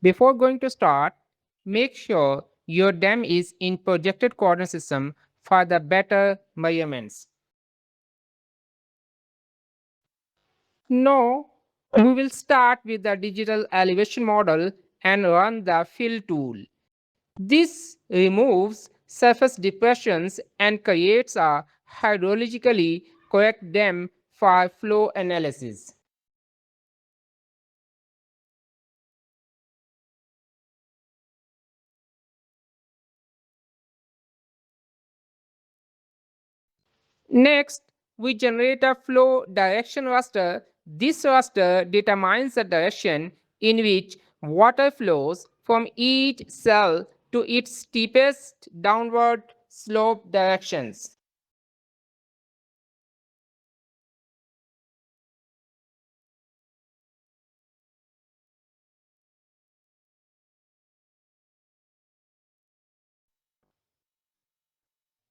Before going to start, make sure your DEM is in projected coordinate system for the better measurements. Now, we will start with the digital elevation model and run the fill tool. This removes surface depressions and creates a hydrologically correct dam for flow analysis. Next, we generate a flow direction raster. This raster determines the direction in which water flows from each cell to its steepest downward slope directions.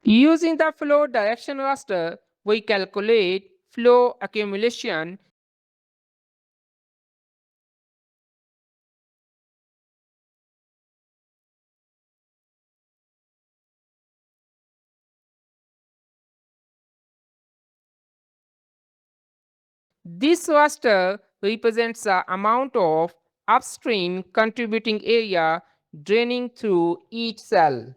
Using the flow direction raster, we calculate flow accumulation. This raster represents the amount of upstream contributing area draining through each cell.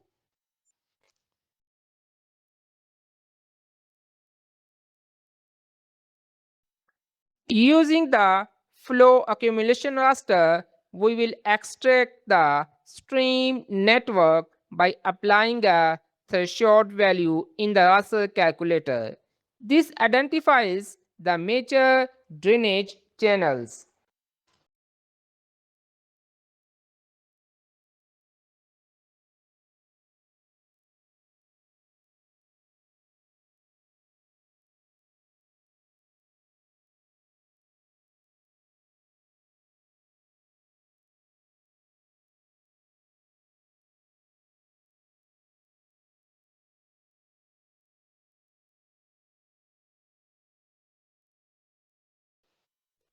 Using the flow accumulation raster, we will extract the stream network by applying a threshold value in the raster calculator. This identifies the major drainage channels.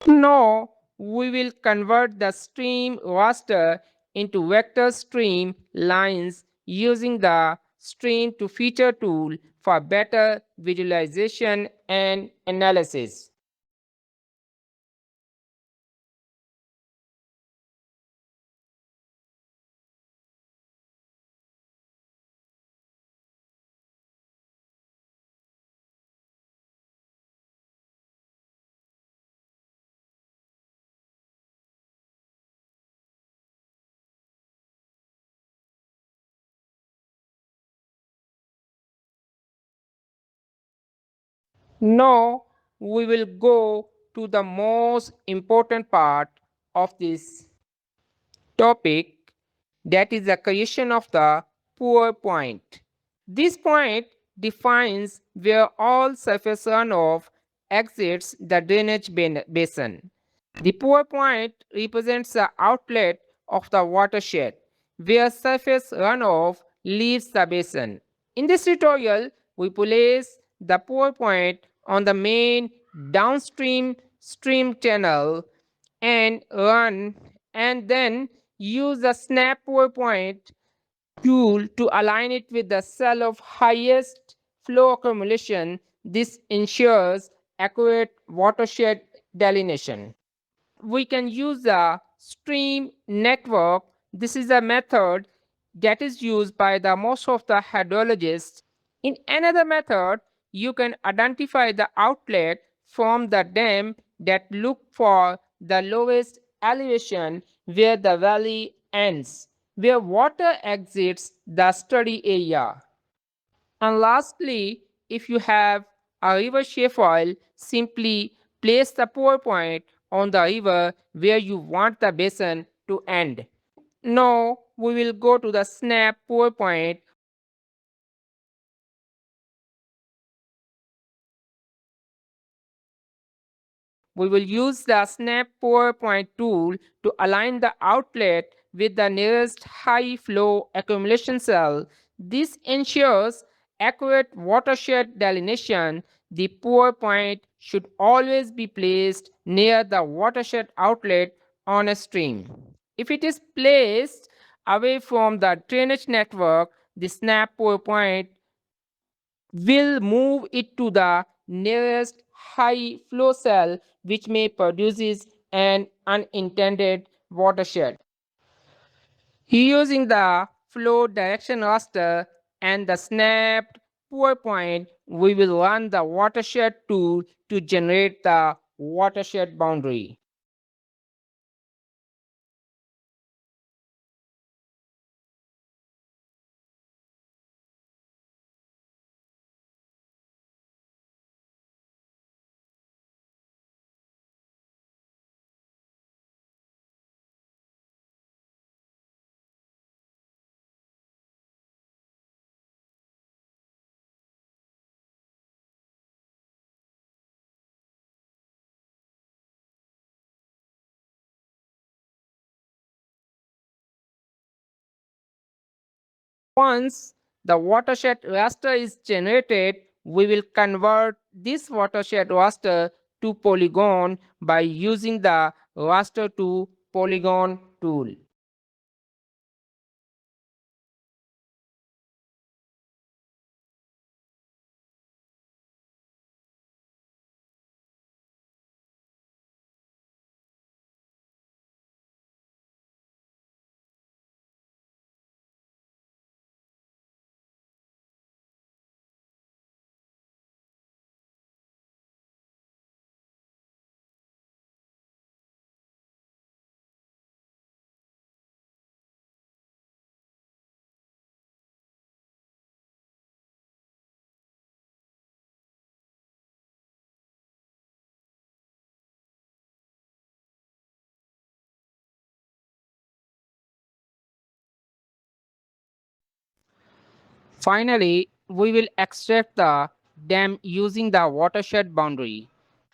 Now we will convert the stream raster into vector stream lines using the stream to feature tool for better visualization and analysis. Now we will go to the most important part of this topic, that is the creation of the pour point. This point defines where all surface runoff exits the drainage basin. The pour point represents the outlet of the watershed where surface runoff leaves the basin. In this tutorial, we place the pour point on the main downstream stream channel and run and then use the snap pour point tool to align it with the cell of highest flow accumulation. This ensures accurate watershed delineation. We can use the stream network. This is a method that is used by the most of the hydrologists. In another method, you can identify the outlet from the dam that look for the lowest elevation where the valley ends, where water exits the study area. And lastly, if you have a river shapefoil, simply place the pour point on the river where you want the basin to end. Now we will go to the snap pour point. We will use the snap pour point tool to align the outlet with the nearest high flow accumulation cell. This ensures accurate watershed delineation. The pour point should always be placed near the watershed outlet on a stream. If it is placed away from the drainage network, the snap pour point will move it to the nearest high flow cell, which may produce an unintended watershed. Using the flow direction raster and the snapped pour point, we will run the watershed tool to generate the watershed boundary. Once the watershed raster is generated, we will convert this watershed raster to Polygon by using the raster to Polygon tool. Finally, we will extract the dam using the watershed boundary.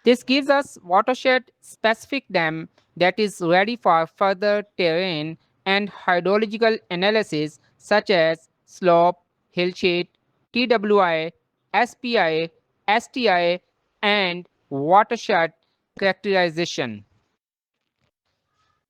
This gives us watershed specific dam that is ready for further terrain and hydrological analysis such as slope, hillsheet, TWI, SPI, STI, and watershed characterization.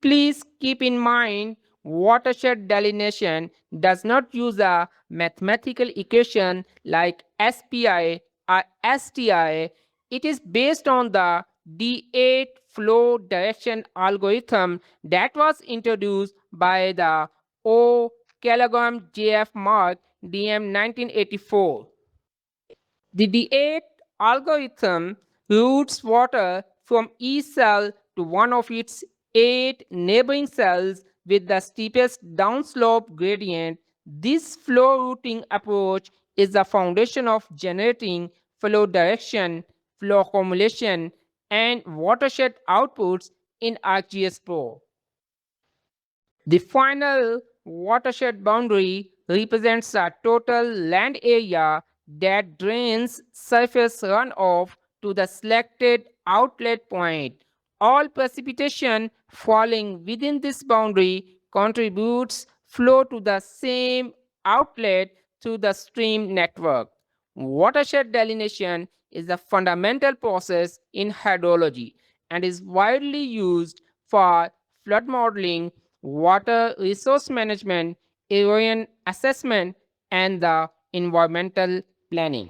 Please keep in mind watershed delineation does not use a mathematical equation like SPI or STI. It is based on the D8 flow direction algorithm that was introduced by the O. Callaghan J.F. Mark DEM 1984. The D8 algorithm routes water from each cell to one of its 8 neighboring cells with the steepest downslope gradient. This flow routing approach is the foundation of generating flow direction, flow accumulation, and watershed outputs in ArcGIS Pro. The final watershed boundary represents a total land area that drains surface runoff to the selected outlet point. All precipitation falling within this boundary contributes flow to the same outlet through the stream network. Watershed delineation is a fundamental process in hydrology and is widely used for flood modeling, water resource management, erosion assessment, and the environmental planning.